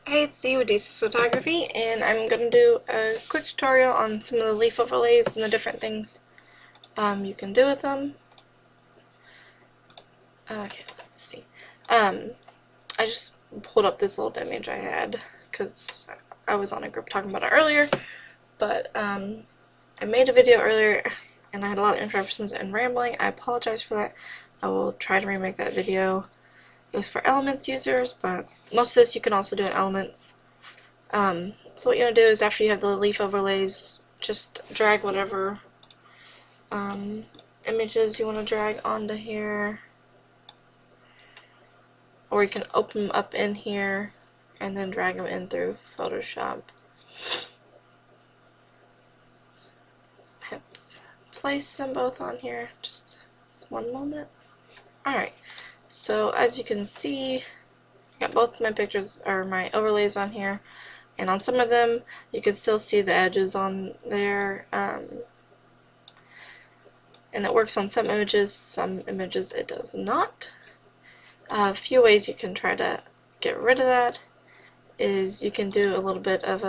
Hey, it's Dee with DSP Photography, and I'm going to do a quick tutorial on some of the leaf overlays and the different things you can do with them. Okay, let's see. I just pulled up this little image I had because I was on a group talking about it earlier, but I made a video earlier and I had a lot of interruptions and rambling. I apologize for that. I will try to remake that video. It was for Elements users, but most of this you can also do in Elements. So what you want to do is after you have the leaf overlays, just drag whatever images you want to drag onto here. Or you can open them up in here and then drag them in through Photoshop. Place them both on here, just one moment. Alright, so as you can see, I got both my pictures or my overlays on here. And on some of them, you can still see the edges on there. And it works on some images it does not. A few ways you can try to get rid of that is you can do a little bit of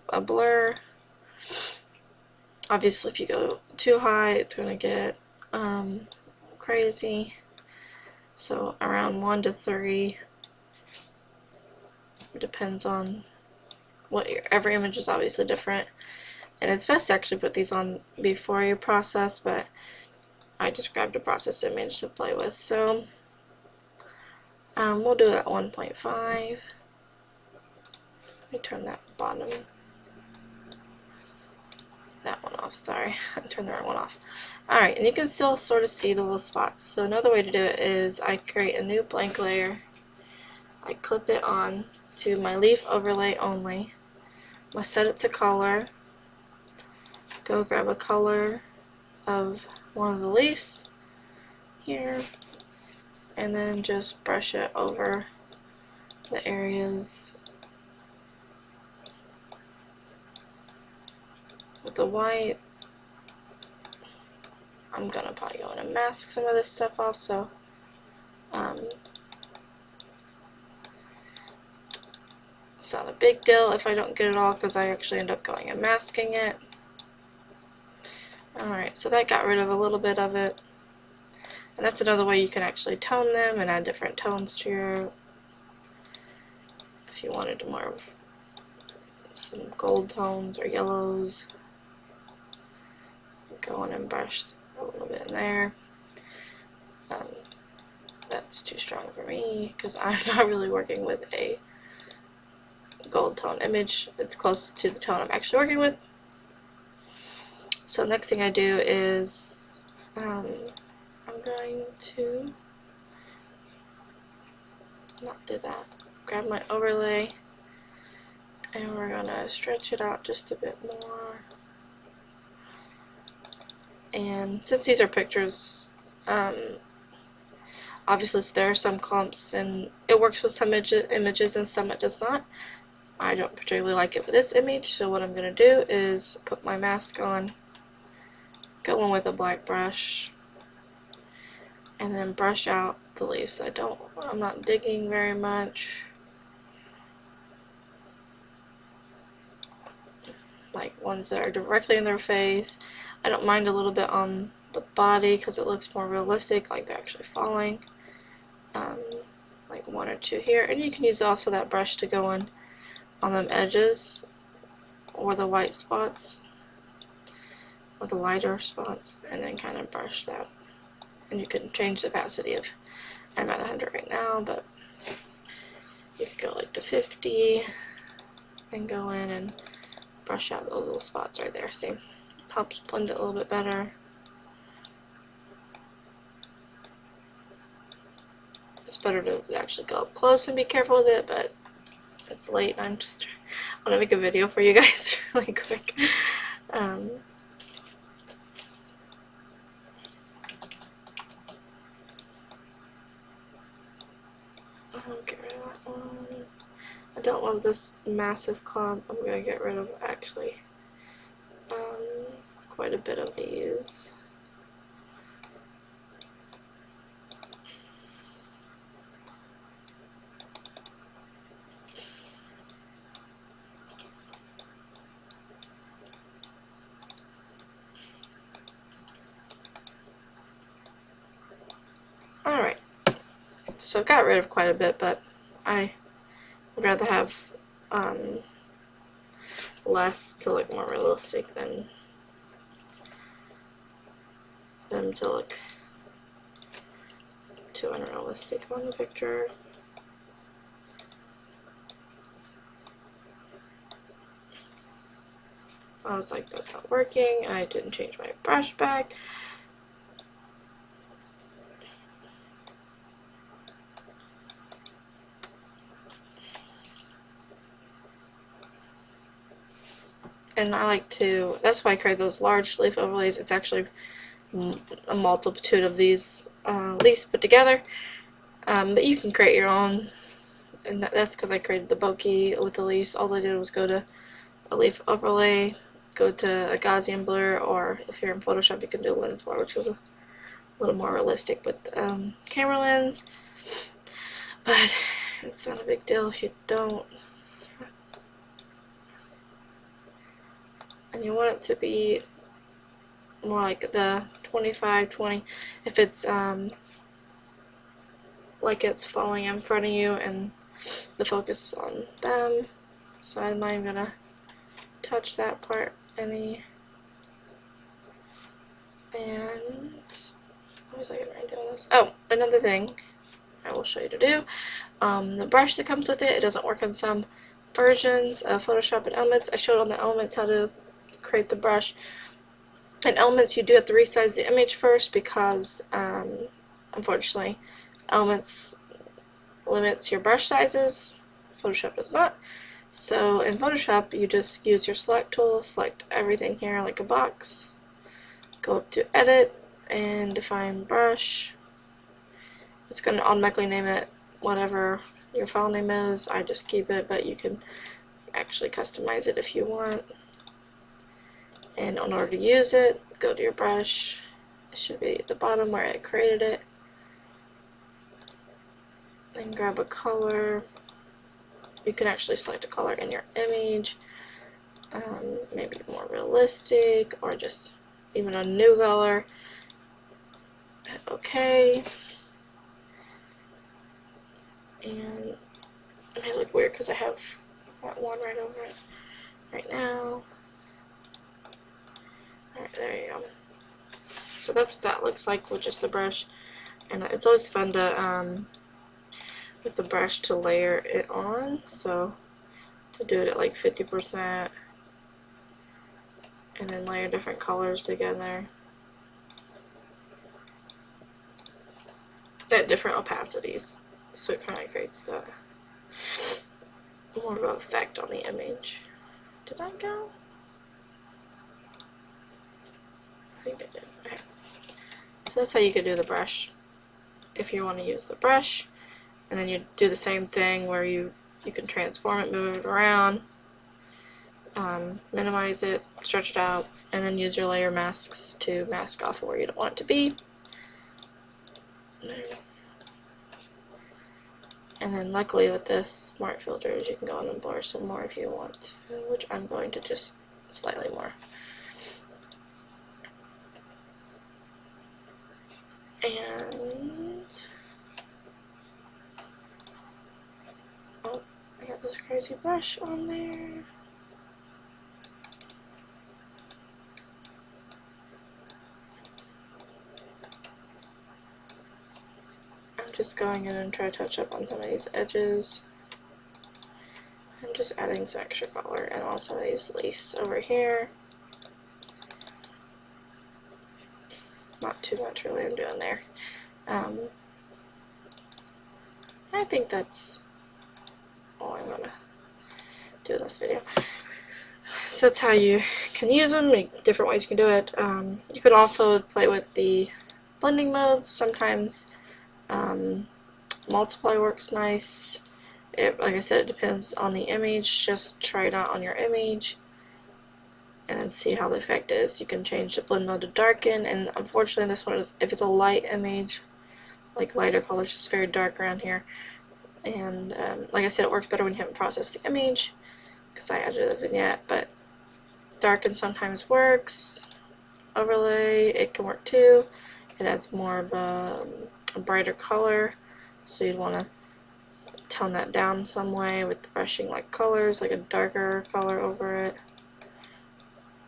a blur. Obviously, if you go too high, it's going to get crazy. So around 1 to 3. It depends on every image is obviously different, and it's best to actually put these on before you process, but I just grabbed a process image to play with, so we'll do it at 1.5. Let me turn that one off, sorry. I turned the right one off. Alright, and you can still sort of see the little spots. So another way to do it is I create a new blank layer. I clip it on to my leaf overlay only. I'm going to set it to color. Go grab a color of one of the leaves here, and then just brush it over the areas with the white. I'm gonna probably go in and mask some of this stuff off, so it's not a big deal if I don't get it all, because I actually end up going and masking it. Alright, so that got rid of a little bit of it. And that's another way you can actually tone them and add different tones to your, if you wanted more of some gold tones or yellows. Go in and brush a little bit in there. That's too strong for me because I'm not really working with a gold tone image. It's close to the tone I'm actually working with. So next thing I do is I'm going to not do that. Grab my overlay and we're gonna stretch it out just a bit more. And since these are pictures, obviously there are some clumps and it works with some images and some it does not. I don't particularly like it with this image, so what I'm going to do is put my mask on, go in with a black brush, and then brush out the leaves. I'm not digging very much. Like ones that are directly in their face. I don't mind a little bit on the body because it looks more realistic, like they're actually falling. Like 1 or 2 here, and you can use also that brush to go in on them edges or the white spots or the lighter spots, and then kind of brush that. And you can change the opacity of, I'm at 100 right now, but you could go like to 50 and go in and brush out those little spots right there. See, helps blend it a little bit better. It's better to actually go up close and be careful with it, but it's late and I want to make a video for you guys really quick. I'll get rid of that one. I don't love this massive clump. I'm going to get rid of actually quite a bit of these. So I've got rid of quite a bit, but I would rather have less to look more realistic than them to look too unrealistic on the picture. I was like, that's not working. I didn't change my brush back. And I like to, that's why I create those large leaf overlays. It's actually a multitude of these leaves put together. But you can create your own. And that's because I created the bokeh with the leaves. All I did was go to a leaf overlay, go to a Gaussian blur, or if you're in Photoshop, you can do a lens blur, which is a little more realistic with camera lens. But it's not a big deal if you don't. And you want it to be more like the 25-20 if it's like it's falling in front of you and the focus on them. So I'm not even gonna touch that part any. And what was I gonna do this? Oh, another thing I will show you to do. The brush that comes with it, it doesn't work on some versions of Photoshop and Elements. I showed on the Elements how to create the brush. In Elements, you do have to resize the image first because, unfortunately, Elements limits your brush sizes. Photoshop does not. So in Photoshop, you just use your select tool, select everything here like a box, go up to Edit, and define brush. It's going to automatically name it whatever your file name is. I just keep it, but you can actually customize it if you want. And in order to use it, go to your brush. It should be at the bottom where I created it. Then grab a color. You can actually select a color in your image. Maybe more realistic, or just even a new color. Hit OK. And it may look weird because I have that one right over it right now. Alright, there you go. So that's what that looks like with just a brush. And it's always fun to, with the brush, to layer it on. So to do it at like 50%. And then layer different colors together. At different opacities. So it kind of creates the more of an effect on the image. Did I go? I think I did. Okay. So that's how you could do the brush. If you want to use the brush, and then you do the same thing where you can transform it, move it around, minimize it, stretch it out, and then use your layer masks to mask off where you don't want it to be. There you go. And then luckily with this smart filters, you can go in and blur some more if you want to, which I'm going to just slightly more. And oh, I got this crazy brush on there. I'm just going in and try to touch up on some of these edges. And just adding some extra color and on some of these lace over here. Not too much really I'm doing there. I think that's all I'm gonna do in this video. So that's how you can use them, different ways you can do it. You can also play with the blending modes. Sometimes multiply works nice. Like I said, it depends on the image. Just try it out on your image and then see how the effect is. You can change the blend mode to darken, and unfortunately this one is, if it's a light image, like lighter colors, it's very dark around here. And like I said, it works better when you haven't processed the image, because I added a vignette, but darken sometimes works. Overlay, it can work too. It adds more of a brighter color So you'd want to tone that down some way with brushing like colors, like a darker color over it,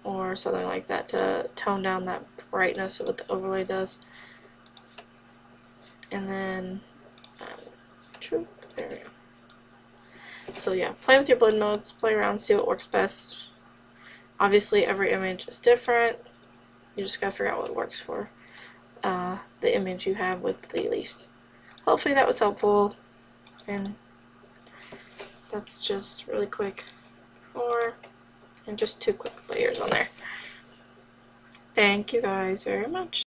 or something like that to tone down that brightness of what the overlay does. And then, there we go. So yeah, play with your blend modes, play around, see what works best. Obviously every image is different. You just gotta figure out what works for the image you have with the leaves. Hopefully that was helpful, and that's just really quick and just 2 quick layers on there. Thank you guys very much.